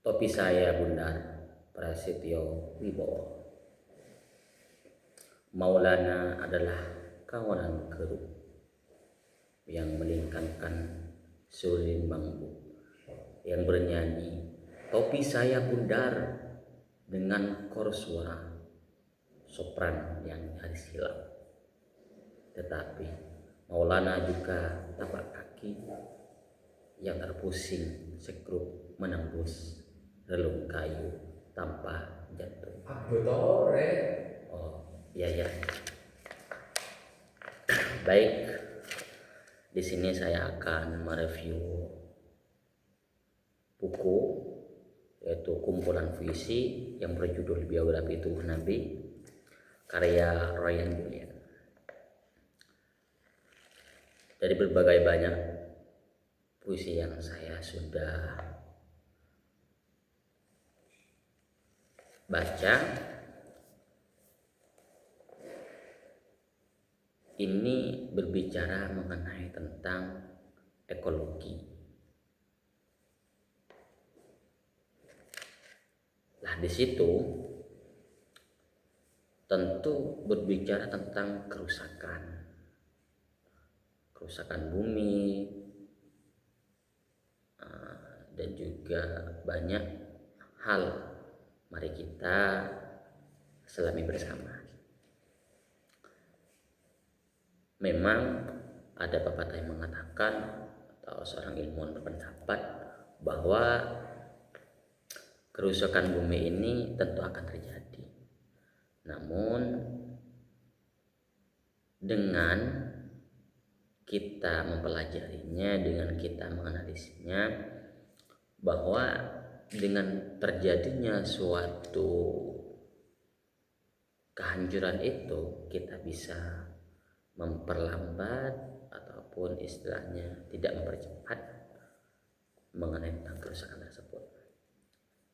Topi saya Bundar Prasetyo Wibowo. Maulana adalah kawanan keruk yang melingkarkan suling bambu, yang bernyanyi topi saya Bundar dengan kor suara sopran yang nyaris hilang. Tetapi Maulana juga tapak kaki yang terpusing sekrup menembus relung kayu tanpa jantung. Oh, iya. Baik, di sini saya akan mereview buku, yaitu kumpulan puisi yang berjudul Biografi Tubuh Nabi, karya Ryan Julian. Dari berbagai banyak puisi yang saya sudah baca, ini berbicara mengenai tentang ekologi. Nah, di situ tentu berbicara tentang kerusakan bumi, dan juga banyak hal. Mari kita selami bersama. Memang ada pepatah yang mengatakan, atau seorang ilmuwan berpendapat, bahwa kerusakan bumi ini tentu akan terjadi. Namun dengan kita mempelajarinya, dengan kita menganalisisnya, bahwa dengan terjadinya suatu kehancuran itu kita bisa memperlambat ataupun istilahnya tidak mempercepat mengenai tentang kerusakan tersebut.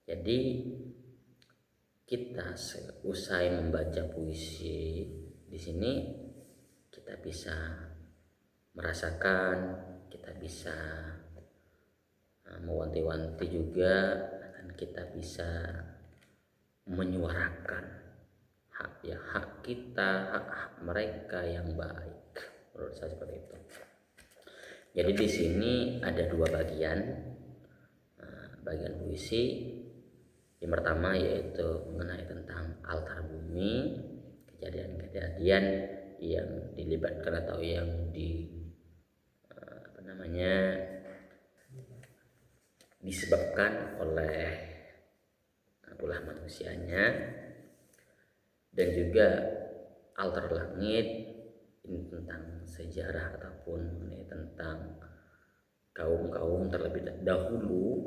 Jadi kita usai membaca puisi di sini, kita bisa merasakan, kita bisa mewanti-wanti juga, dan kita bisa menyuarakan hak kita, hak mereka yang baik. Menurut saya seperti itu. Jadi di sini ada dua bagian puisi. Yang pertama yaitu mengenai tentang altar bumi, kejadian-kejadian yang dilibatkan atau yang disebabkan oleh ulah manusianya, dan juga altar langit ini tentang sejarah ataupun mengenai tentang kaum-kaum terlebih dahulu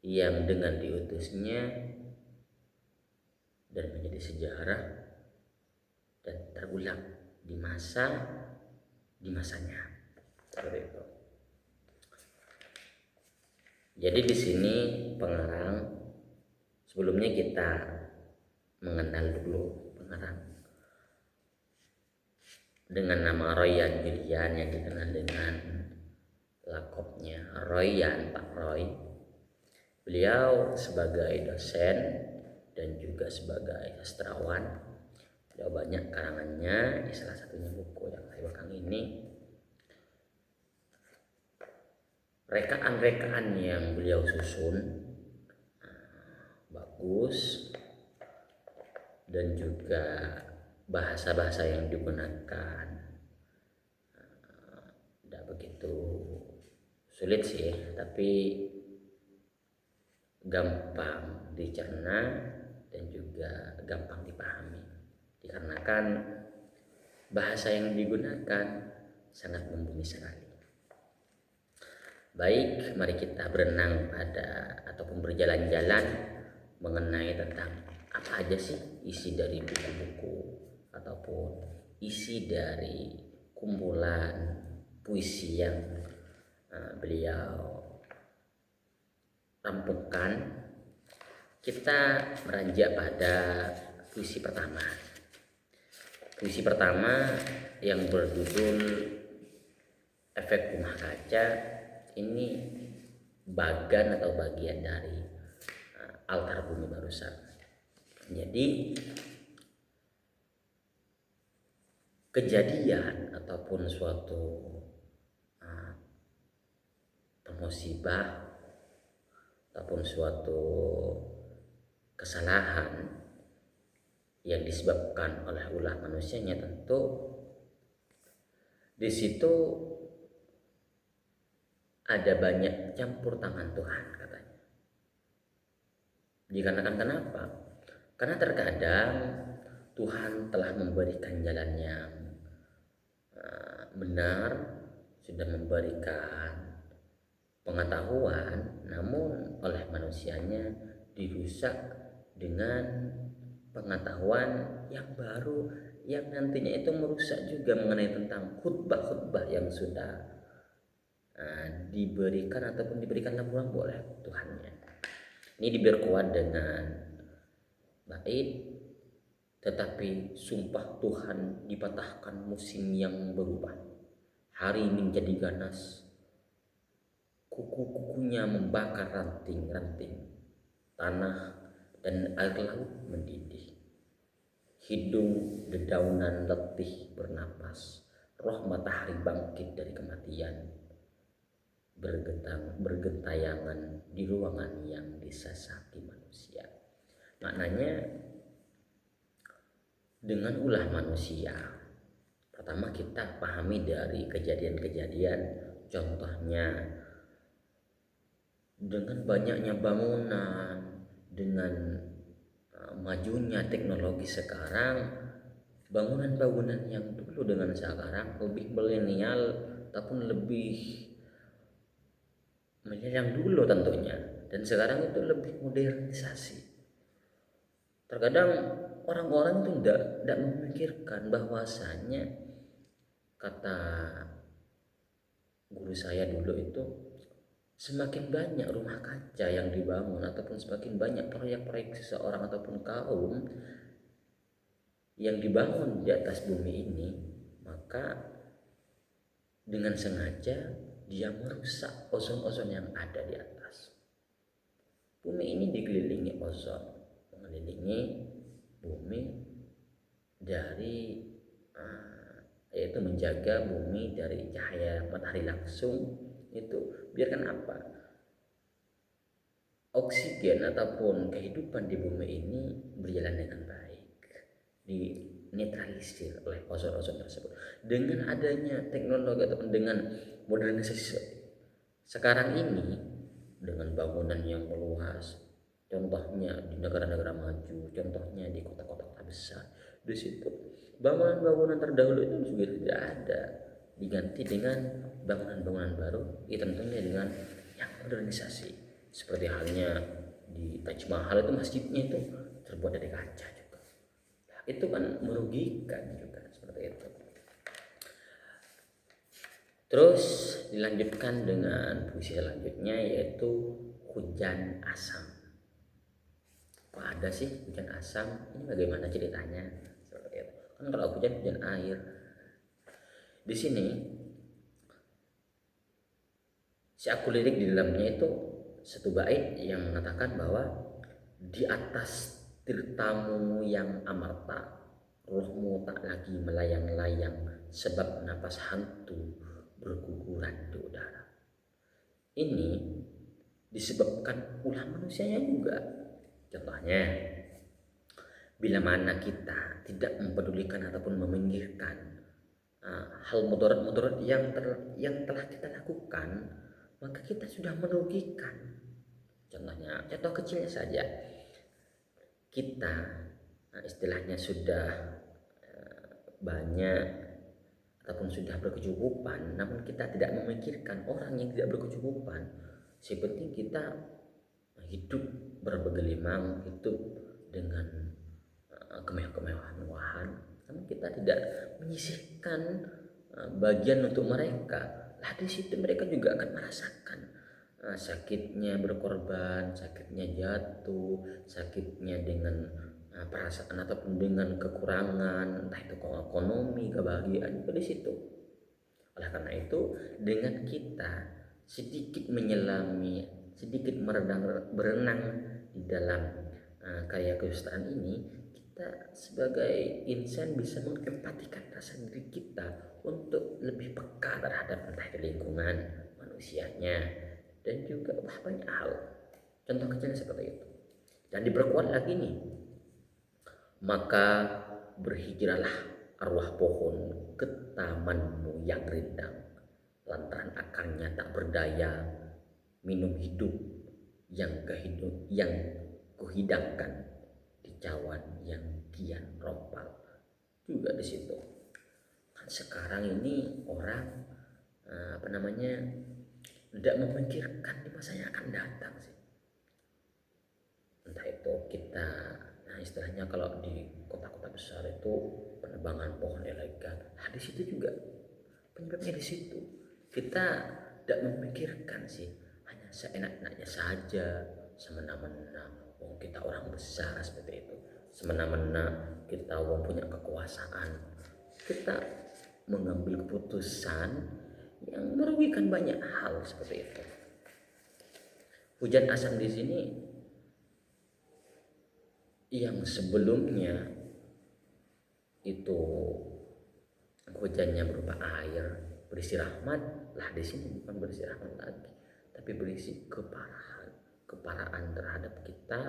yang dengan diutusnya dan menjadi sejarah dan terulang di masanya. Seperti itu. Jadi di sini pengarang, sebelumnya kita mengenal dulu pengarang dengan nama Ryan Julian, yang dikenal dengan lakopnya Royan, Pak Roy. Beliau sebagai dosen dan juga sebagai sastrawan. Beliau banyak karangannya, salah satunya buku yang saya pegang ini. Rekaan-rekaan yang beliau susun bagus, dan juga bahasa-bahasa yang digunakan tidak begitu sulit sih, tapi gampang dicerna dan juga gampang dipahami, dikarenakan bahasa yang digunakan sangat mumpuni sekali. Baik, mari kita berenang ataupun berjalan-jalan mengenai tentang apa aja sih isi dari buku-buku ataupun isi dari kumpulan puisi yang beliau rampungkan. Kita beranjak pada puisi pertama. Puisi pertama yang berjudul Efek Rumah Kaca ini bagan atau bagian dari altar bumi barusan. Jadi kejadian ataupun suatu musibah ataupun suatu kesalahan yang disebabkan oleh ulah manusianya, tentu di situ ada banyak campur tangan Tuhan katanya. Dikarenakan kenapa? Karena terkadang Tuhan telah memberikan jalan yang benar, sudah memberikan pengetahuan, namun oleh manusianya dirusak dengan pengetahuan yang baru yang nantinya itu merusak juga mengenai tentang khutbah-khutbah yang sudah diberikan ataupun diberikan lampu-lampu oleh Tuhannya. Ini diperkuat dengan baik, tetapi sumpah Tuhan dipatahkan musim yang berubah. Hari menjadi ganas, kuku-kukunya membakar ranting-ranting tanah dan air laut mendidih. Hidung dedaunan letih bernapas, roh matahari bangkit dari kematian, bergentayangan di ruangan yang disesaki manusia. Maknanya dengan ulah manusia, pertama kita pahami dari kejadian-kejadian, contohnya dengan banyaknya bangunan, dengan majunya teknologi sekarang, bangunan-bangunan yang dulu dengan sekarang lebih milenial ataupun lebih yang dulu tentunya, dan sekarang itu lebih modernisasi. Terkadang orang-orang itu tidak memikirkan bahwasanya, kata guru saya dulu itu, semakin banyak rumah kaca yang dibangun ataupun semakin banyak proyek-proyek seseorang ataupun kaum yang dibangun di atas bumi ini, maka dengan sengaja dia merusak ozon-ozon yang ada di atas. Bumi ini dikelilingi ozon, mengelilingi bumi dari yaitu menjaga bumi dari cahaya matahari langsung. Itu biarkan apa? Oksigen ataupun kehidupan di bumi ini berjalan dengan baik, dinetralisir oleh ozon-ozon tersebut. Dengan adanya teknologi ataupun dengan modernisasi sekarang ini, dengan bangunan yang meluas, contohnya di negara-negara maju, contohnya di kota-kota besar, di situ bangunan-bangunan terdahulu itu juga tidak ada, diganti dengan bangunan-bangunan baru, tentunya dengan yang modernisasi. Seperti halnya di Taj Mahal itu, masjidnya itu terbuat dari kaca juga. Nah, itu kan merugikan juga, seperti itu. Terus dilanjutkan dengan puisi selanjutnya, yaitu hujan asam. Kok ada sih hujan asam? Ini bagaimana ceritanya? Seperti itu. Kan kalau hujan air. Di sini si aku lirik di dalamnya itu satu bait yang mengatakan bahwa di atas tirtamu yang amarta, rohmu tak lagi melayang-layang, sebab napas hantu berguguran di udara. Ini disebabkan ulah manusianya juga. Contohnya, bila mana kita tidak mempedulikan ataupun meminggirkan hal mudarat-mudarat yang telah kita lakukan, maka kita sudah merugikan. Contohnya, contoh kecilnya saja, kita istilahnya sudah banyak ataupun sudah berkecukupan, namun kita tidak memikirkan orang yang tidak berkecukupan. Si penting kita hidup berbegelimang, hidup dengan kemewahan-kemewahan, namun kita tidak menyisihkan bagian untuk mereka. Lah di situ mereka juga akan merasakan sakitnya berkorban, sakitnya jatuh, sakitnya dengan perasaan ataupun dengan kekurangan, entah itu ekonomi, kebahagiaan juga di situ. Oleh karena itu, dengan kita sedikit menyelami sedikit berenang di dalam karya kesusastraan ini, kita sebagai insan bisa mengempatikan rasa diri kita untuk lebih peka terhadap entah itu lingkungan manusianya dan juga banyak hal. Contoh kecilnya seperti itu. Dan diperkuat lagi nih, maka berhijrahlah arwah pohon ke tamanmu yang rindang, lantaran akarnya tak berdaya minum hidup yang kuhidangkan di cawan yang kian rompal. Juga di situ kan sekarang ini orang tidak memikirkan di masa yang akan datang sih. Entah itu kita istilahnya kalau di kota-kota besar itu penebangan pohon ilegal. Di situ juga penyebabnya di situ. Kita tidak memikirkan sih, hanya seenak-enaknya saja, semena-mena. Kita orang besar seperti itu, semena-mena kita punya kekuasaan, kita mengambil keputusan yang merugikan banyak hal seperti itu. Hujan asam di sini yang sebelumnya itu hujannya berupa air berisi rahmat, lah di sini bukan berisi rahmat lagi, tapi berisi keparahan terhadap kita,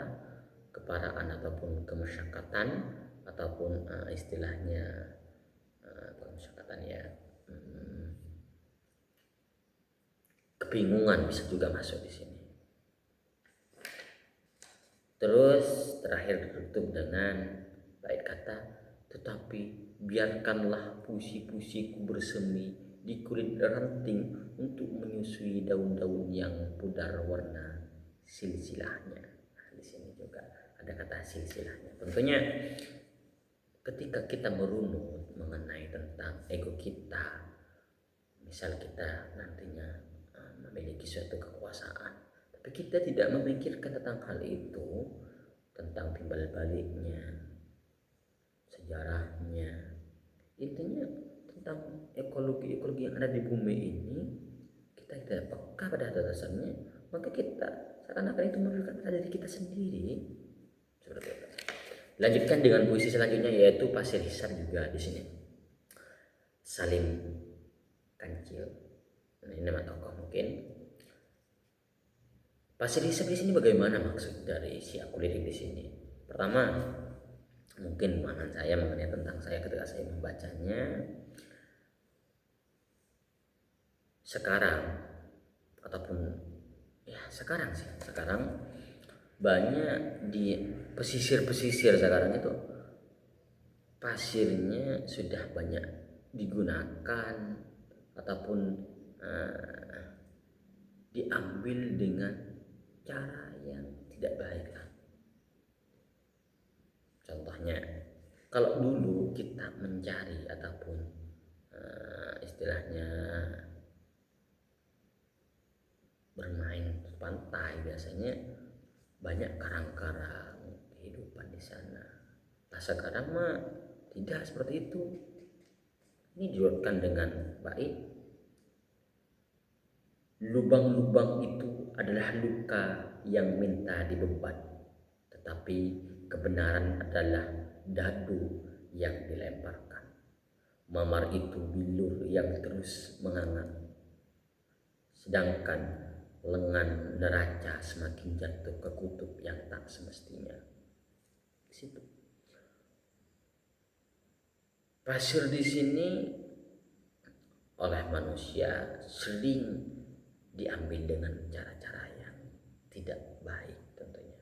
keparahan ataupun kemesyakatan ataupun istilahnya kemesyakatan ya, kebingungan bisa juga masuk di sini. Terus terakhir ditutup dengan bait kata, tetapi biarkanlah puisi-puisiku bersemi di kulit ranting untuk menyusui daun-daun yang pudar warna silsilahnya. Di sini juga ada kata silsilahnya. Tentunya ketika kita merunut mengenai tentang ego kita, misal kita nantinya memiliki suatu kekuasaan, tapi kita tidak memikirkan tentang hal itu, tentang timbal baliknya, sejarahnya, intinya tentang ekologi yang ada di bumi ini, kita tidak peka pada dasarnya, maka kita seakan-akan itu merugikan pada diri kita sendiri. Seperti itu. Lanjutkan dengan puisi selanjutnya, yaitu Pasir Hisap juga di sini. Salim Kancil, ini nama tokoh mungkin. Pasir Hisap di sini bagaimana maksud dari si aku lirik di sini? Pertama, mungkin pemahaman saya mengenai tentang saya ketika saya membacanya. Sekarang banyak di pesisir sekarang itu pasirnya sudah banyak digunakan ataupun diambil dengan cara yang tidak baik lah. Contohnya, kalau dulu kita mencari ataupun istilahnya bermain pantai, biasanya banyak karang-karang kehidupan di sana. Nah sekarang mah tidak seperti itu. Ini diurutkan dengan baik. Lubang-lubang itu adalah luka yang minta dibebat, tetapi kebenaran adalah dadu yang dilemparkan. Mamar itu bilur yang terus menganga, sedangkan lengan neraca semakin jatuh ke kutub yang tak semestinya. Di situ. Pasir di sini oleh manusia sering diambil dengan cara-cara yang tidak baik tentunya.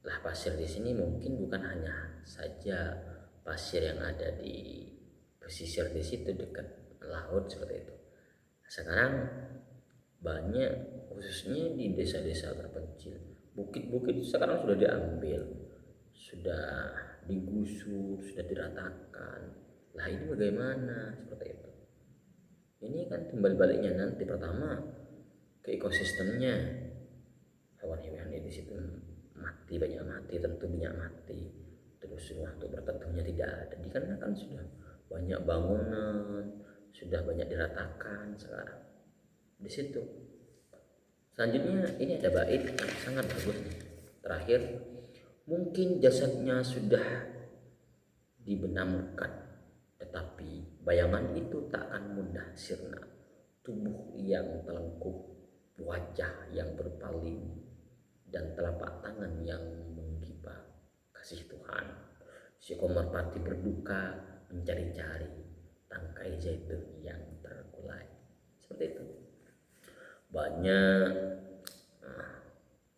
Lah pasir di sini mungkin bukan hanya saja pasir yang ada di pesisir di situ dekat laut seperti itu. Sekarang banyak, khususnya di desa-desa terpencil, bukit-bukit sekarang sudah diambil, sudah digusur, sudah diratakan. Lah ini bagaimana seperti itu? Ini kan timbal baliknya nanti, pertama ke ekosistemnya, hewan-hewan di situ mati, banyak mati, tentu banyak mati. Terus waktu berteduhnya tidak ada, dikarenakan sudah banyak bangunan, sudah banyak diratakan sekarang di situ. Selanjutnya ini ada bait yang sangat bagus nih. Terakhir, mungkin jasadnya sudah dibenamkan, tetapi bayangan itu tak akan mudah sirna. Tubuh yang telengkup, wajah yang berpaling, dan telapak tangan yang menggibah kasih Tuhan. Si Komarpati berduka mencari-cari tangkai zaitun yang terkulai. Seperti itu. Banyak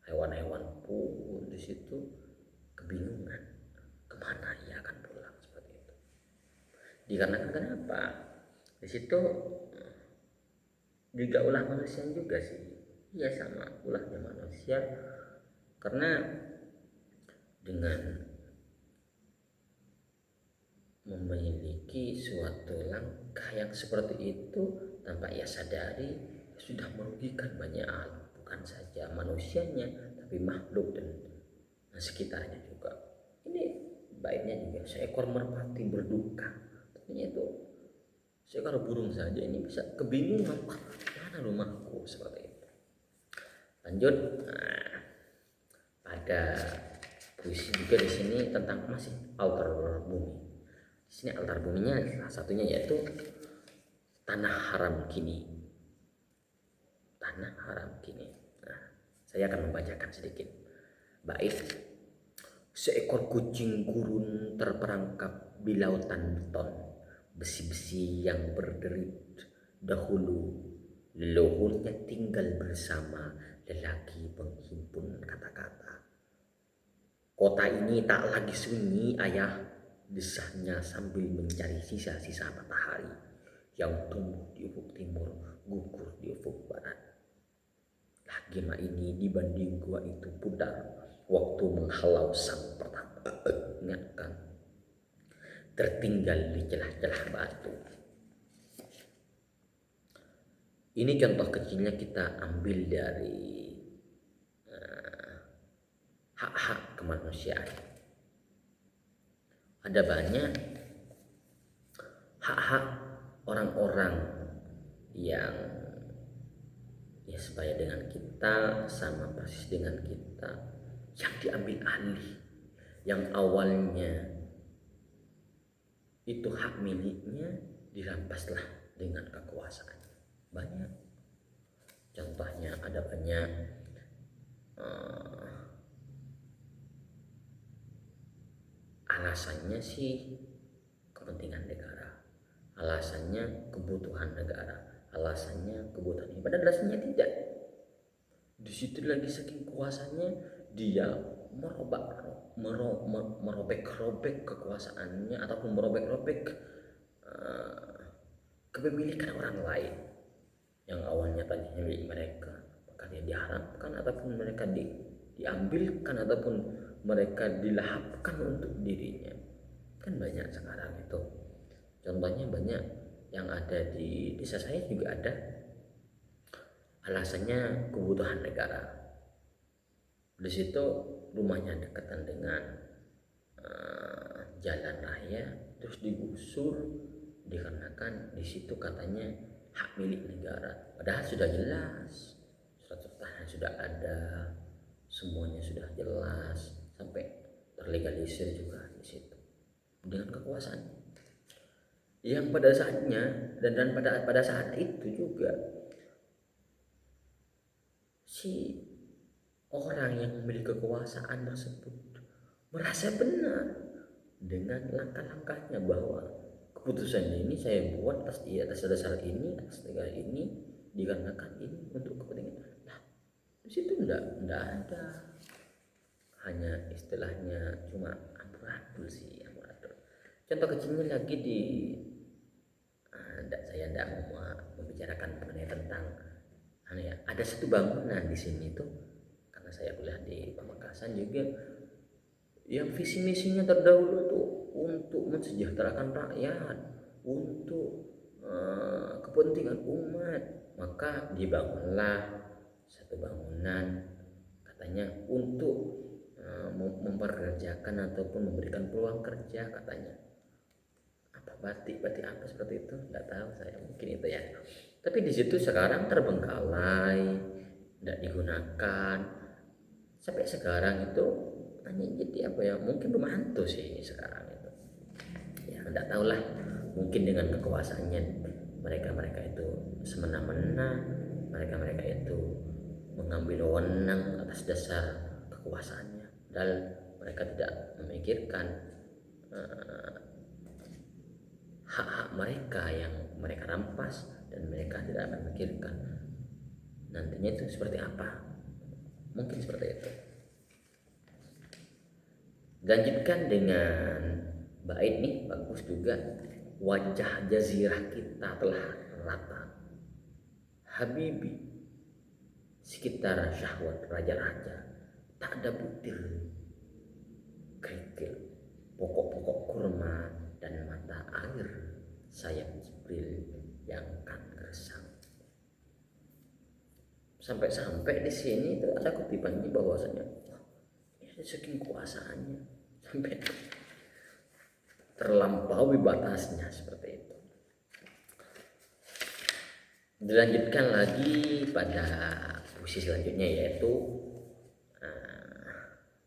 hewan-hewan pun di situ kebingungan kemana ia akan pulang, seperti itu. Dikarenakan kenapa? Di situ juga ulah manusia juga sih. Iya, sama ulahnya manusia, karena dengan memiliki suatu langkah yang seperti itu tanpa ia sadari sudah merugikan banyak hal, bukan saja manusianya tapi makhluk dan sekitarnya juga. Ini baiknya juga seekor merpati berduka, artinya itu seekor burung saja ini bisa kebingungan, mana rumahku, seperti itu. Lanjut, pada puisi juga di sini tentang masih altar bumi. Di sini altar buminya salah satunya yaitu tanah haram kini. Tanah haram kini. Nah, saya akan membacakan sedikit bait. Seekor kucing gurun terperangkap di lautan beton, besi-besi yang berderit. Dahulu leluhurnya tinggal bersama lelaki penghimpun kata-kata. Kota ini tak lagi sunyi, ayah, desahnya sambil mencari sisa-sisa matahari yang tumbuh di ufuk timur, gugur di ufuk barat. Gema ini dibanding gua itu pudar, waktu menghalau sang pertama. Ingatkan, tertinggal di celah-celah batu. Ini contoh kecilnya kita ambil dari hak-hak kemanusiaan. Ada banyak hak-hak orang-orang yang ya sebaya dengan kita, sama persis dengan kita, yang diambil alih, yang awalnya itu hak miliknya dirampaslah dengan kekuasaan. Banyak contohnya, ada banyak alasannya sih kepentingan negara, alasannya kebutuhan negara, alasannya kebutuhan, padahal dasarnya tidak. Di situ lagi saking kuasanya dia merobek-robek kekuasaannya ataupun merobek-robek kepemilikan orang lain yang awalnya tadinya milik mereka, maka dia diharapkan ataupun mereka diambilkan ataupun mereka dilahapkan untuk dirinya. Kan banyak sekarang itu. Contohnya banyak yang ada di desa saya juga ada. Alasannya kebutuhan negara. Di situ rumahnya dekatan dengan jalan raya, terus digusur dikarenakan di situ katanya hak milik negara. Padahal sudah jelas, surat tanah sudah ada, semuanya sudah jelas, sampai terlegalisir juga di situ dengan kekuasaan yang pada saatnya dan pada saat itu juga si orang yang memiliki kekuasaan tersebut merasa benar dengan langkah-langkahnya, bahwa keputusan ini saya buat atas dasar ini, atas negara ini, dikarenakan ini untuk kepentingan. Nah, di situ enggak ada, hanya istilahnya cuma amburadul sih, amburadul. Contoh kecilnya lagi di saya tidak mau membicarakan mengenai tentang ada satu bangunan di sini tuh, karena saya kuliah di Pamekasan juga, yang visi misinya terdahulu tuh untuk mensejahterakan rakyat, untuk kepentingan umat. Maka dibangunlah satu bangunan katanya untuk memperkerjakan ataupun memberikan peluang kerja katanya. Apa batik apa seperti itu, nggak tahu saya, mungkin itu ya. Tapi di situ sekarang terbengkalai, tidak digunakan. Sampai sekarang itu hanya jadi apa ya, mungkin rumah hantu sih sekarang itu. Ya tidak tahulah, mungkin dengan kekuasaannya mereka itu semena-mena, mereka itu mengambil wewenang atas dasar kekuasaannya, padahal mereka tidak memikirkan hak-hak mereka yang mereka rampas, dan mereka tidak akan memikirkan nantinya itu seperti apa. Mungkin seperti itu. Lanjutkan dengan bait nih, bagus juga. Wajah jazirah kita telah rata, Habibi, sekitar syahwat raja-raja, tak ada butir kerikil, pokok-pokok kurma dan mata air sayap Jibril yang kan gersang. Sampai-sampai di sini tuh ada kutipannya bahwasanya ini saking kuasaannya sampai terlampaui batasnya seperti itu. Dilanjutkan lagi pada puisi selanjutnya, yaitu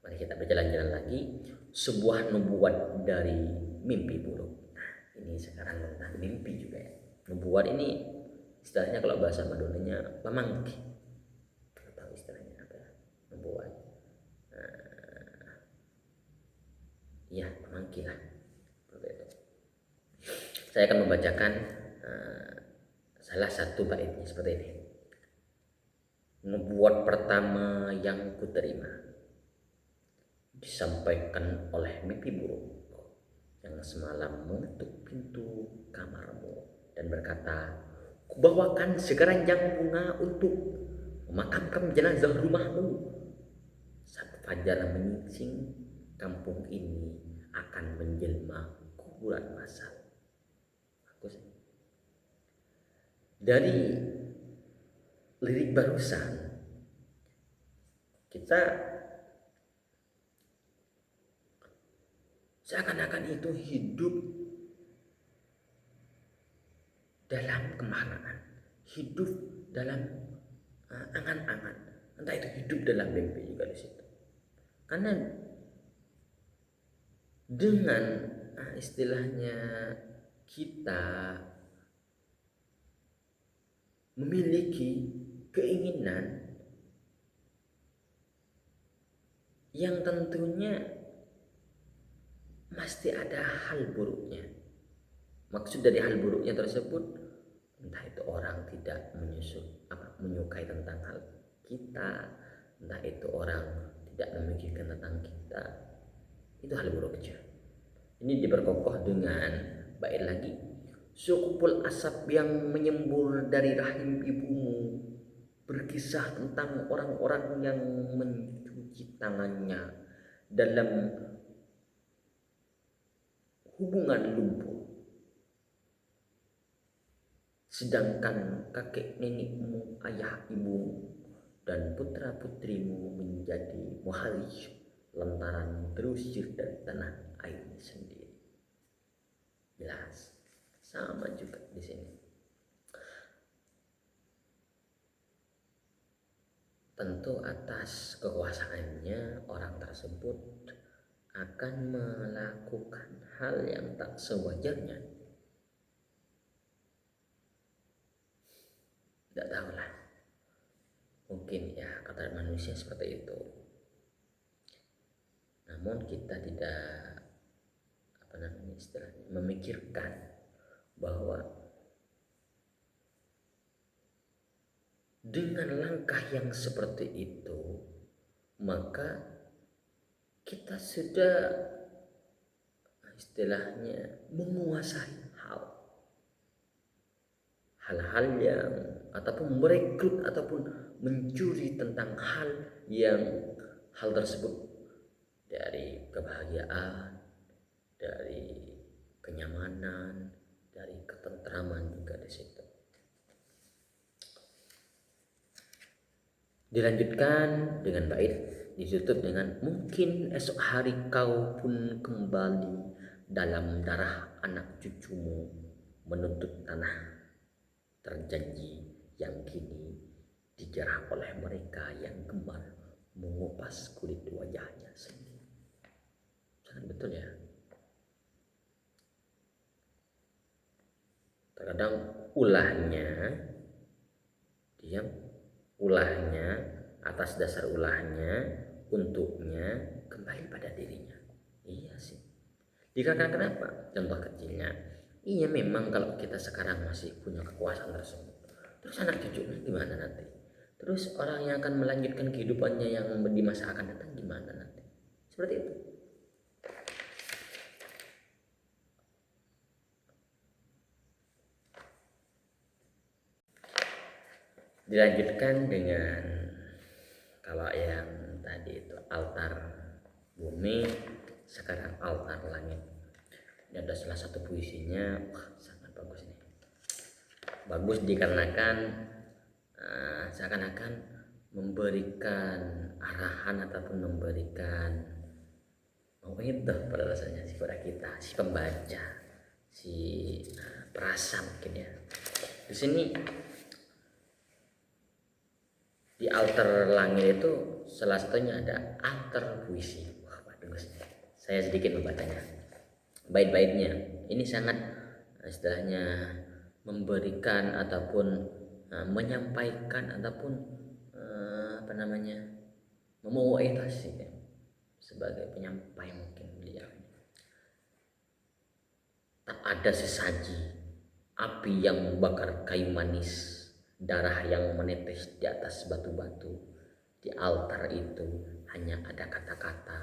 mari kita berjalan-jalan lagi, sebuah nubuat dari mimpi buruk. Ini sekarang tentang mimpi juga ya. Nubuat ini istilahnya kalau bahasa Madonanya pamangki. Tahu istilahnya apa? Nubuat. Iya, pamangki lah. Seperti itu. Saya akan membacakan salah satu baitnya seperti ini. Nubuat pertama yang kuterima disampaikan oleh mimpi buruk yang semalam mengetuk pintu kamarmu dan berkata, kubawakan sekeranjang bunga untuk memakamkan jenazah rumahmu. Saat fajar menyingsing, kampung ini akan menjelma kuburan massal. Bagus. Dari lirik barusan kita seakan-akan itu hidup dalam kemarahan, hidup dalam angan-angan, entah itu hidup dalam mimpi juga di situ. Karena dengan istilahnya kita memiliki keinginan yang tentunya pasti ada hal buruknya. Maksud dari hal buruknya tersebut, entah itu orang tidak menyukai tentang hal kita, entah itu orang tidak memikirkan tentang kita, itu hal buruk aja. Ini diperkokoh dengan bait lagi, sekumpul asap yang menyembul dari rahim ibumu, berkisah tentang orang-orang yang mencuci tangannya dalam hubungan lumpur, sedangkan kakek nenekmu, ayah ibumu, dan putra putrimu menjadi muhalif lantaran terusir dari tanah airnya sendiri. Jelas, sama juga di sini. Tentu atas kekuasaannya orang tersebut akan melakukan hal yang tak sewajarnya. Tidak tahulah, mungkin ya kata manusia seperti itu. Namun kita tidak istilahnya memikirkan bahwa dengan langkah yang seperti itu maka kita sudah istilahnya menguasai hal-hal yang ataupun merekrut ataupun mencuri tentang hal tersebut, dari kebahagiaan, dari kenyamanan, dari ketentraman juga di situ. Dilanjutkan dengan bait, ditutup dengan, mungkin esok hari kau pun kembali dalam darah anak cucumu menuntut tanah terjanji yang kini dijarah oleh mereka yang gemar mengupas kulit wajahnya sendiri. Sangat betul ya. Terkadang ulahnya atas dasar ulahnya untuknya kembali pada dirinya. Iya sih. Dikatakan kenapa? Contoh kecilnya, iya memang kalau kita sekarang masih punya kekuasaan tersebut, terus anak cucunya gimana nanti? Terus orang yang akan melanjutkan kehidupannya yang di masa akan datang gimana nanti? Seperti itu. Dilanjutkan dengan kalau yang tadi itu altar bumi, sekarang altar langit. Ini ada salah satu puisinya, sangat bagus nih. Bagus dikarenakan seakan-akan memberikan arahan ataupun memberikan itu pada rasanya si pada kita, si pembaca, si perasa mungkin ya. Di sini di altar langit itu salah satunya ada altar puisi. Wah, bagus. Saya sedikit membacanya. Bait-baitnya ini sangat istilahnya memberikan ataupun menyampaikan ataupun memuaitasi ya, sebagai penyampai mungkin beliau. Tak ada sesaji, api yang membakar kayu manis, darah yang menetes di atas batu-batu. Di altar itu hanya ada kata-kata,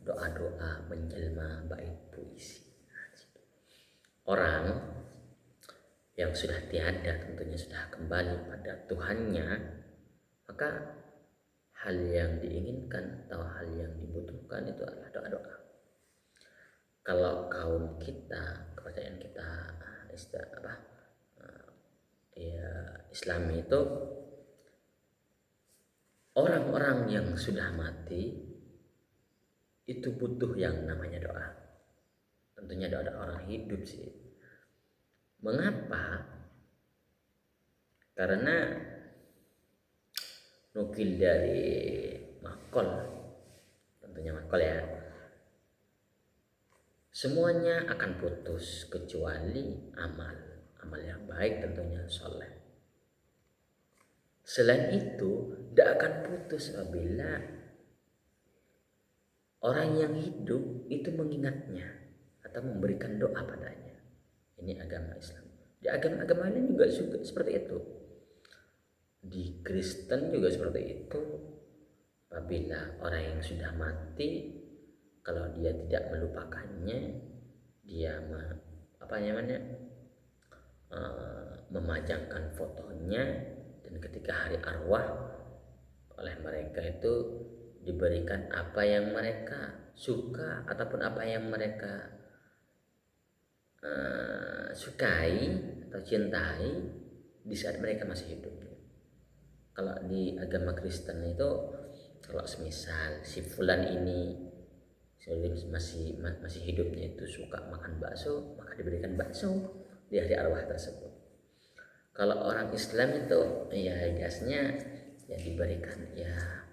doa-doa menjelma bait puisi. Orang yang sudah tiada tentunya sudah kembali pada Tuhannya, maka hal yang diinginkan atau hal yang dibutuhkan itu adalah doa-doa. Kalau kaum kita, kepercayaan kita Islam itu, orang-orang yang sudah mati itu butuh yang namanya doa. Tentunya doa orang hidup sih. Mengapa? Karena nukil dari Makol, tentunya Makol ya, semuanya akan putus kecuali amal yang baik, tentunya soleh. Selain itu tidak akan putus apabila orang yang hidup itu mengingatnya atau memberikan doa padanya. Ini agama Islam. Di agama-agama lain juga seperti itu. Di Kristen juga seperti itu. Apabila orang yang sudah mati, kalau dia tidak melupakannya, dia memajangkan fotonya, dan ketika hari arwah oleh mereka itu diberikan apa yang mereka suka ataupun apa yang mereka sukai atau cintai di saat mereka masih hidup. Kalau di agama Kristen itu, kalau semisal si fulan ini masih hidupnya itu suka makan bakso, maka diberikan bakso di hari arwah tersebut. Kalau orang Islam itu ya gasnya ya diberikan ya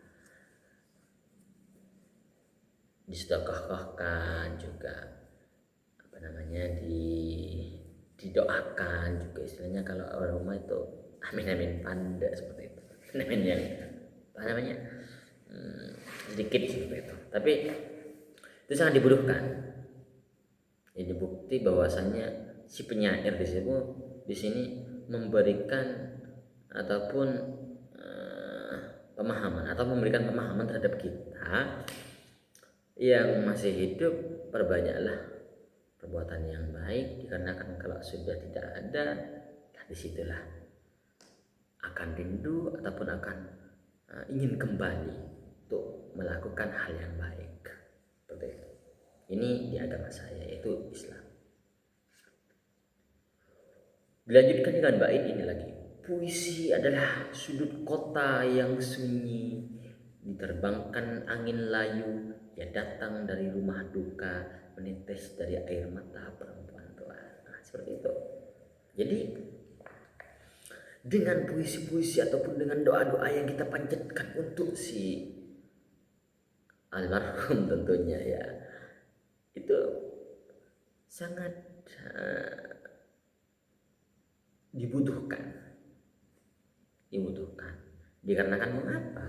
disedekahkan juga, didoakan juga, istilahnya kalau orang rumah itu amin panda seperti itu, amin yang sedikit seperti itu, tapi itu sangat dibutuhkan. Jadi bukti bahwasannya si penyair di sini memberikan ataupun pemahaman atau memberikan pemahaman terhadap kita yang masih hidup. Perbanyaklah perbuatan yang baik, dikarenakan kalau sudah tidak ada, disitulah akan rindu ataupun akan ingin kembali untuk melakukan hal yang baik. Seperti itu. Ini di agama saya, yaitu Islam. Dilanjutkan dengan bait ini lagi. Puisi adalah sudut kota yang sunyi, diterbangkan angin layu, ya datang dari rumah duka, menetes dari air mata perempuan tua. Nah, seperti itu. Jadi dengan puisi-puisi ataupun dengan doa-doa yang kita panjatkan untuk si almarhum tentunya ya, itu sangat dibutuhkan. Dikarenakan mengapa?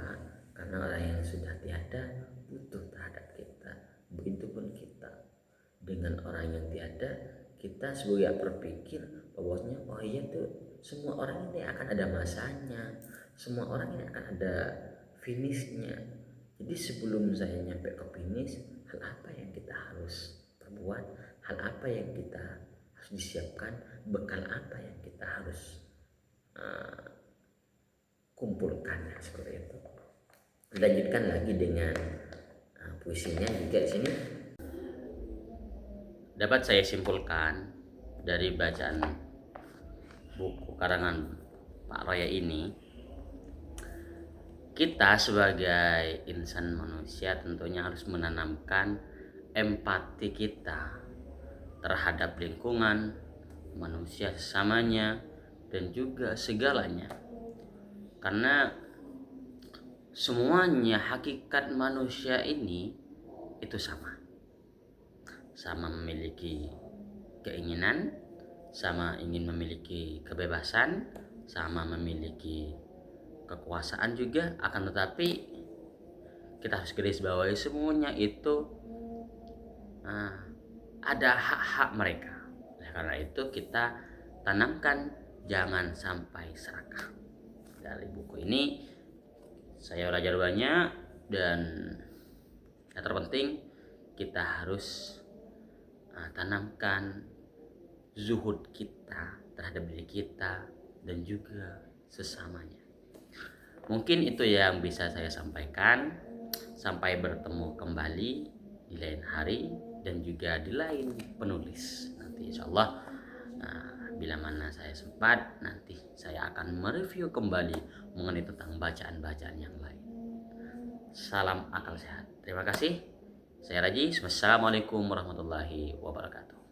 Karena orang yang sudah tiada butuh terhadap kita. Begitupun kita dengan orang yang tiada, kita sebagai berpikir bahwasanya oh iya tuh, semua orang ini akan ada masanya, semua orang ini akan ada finishnya. Jadi sebelum saya nyampe ke finish, hal apa yang kita harus perbuat, hal apa yang kita harus disiapkan, bekal apa yang kita harus kumpulkan, seperti itu. Dilanjutkan lagi dengan puisinya juga di sini. Dapat saya simpulkan dari bacaan buku karangan Pak Roya ini, kita sebagai insan manusia tentunya harus menanamkan empati kita terhadap lingkungan, manusia sesamanya, dan juga segalanya. Karena semuanya hakikat manusia ini itu sama memiliki keinginan, sama ingin memiliki kebebasan, sama memiliki kekuasaan juga. Akan tetapi kita harus garis bawahi semuanya itu ada hak-hak mereka. Karena itu kita tanamkan jangan sampai serakah. Dari buku ini saya belajar banyak, dan yang terpenting kita harus tanamkan zuhud kita terhadap diri kita dan juga sesamanya. Mungkin itu yang bisa saya sampaikan. Sampai bertemu kembali di lain hari dan juga di lain penulis. Nanti insya Allah bila mana saya sempat, nanti saya akan mereview kembali mengenai tentang bacaan-bacaan yang lain. Salam akal sehat. Terima kasih. Saya Raji. Wassalamualaikum warahmatullahi wabarakatuh.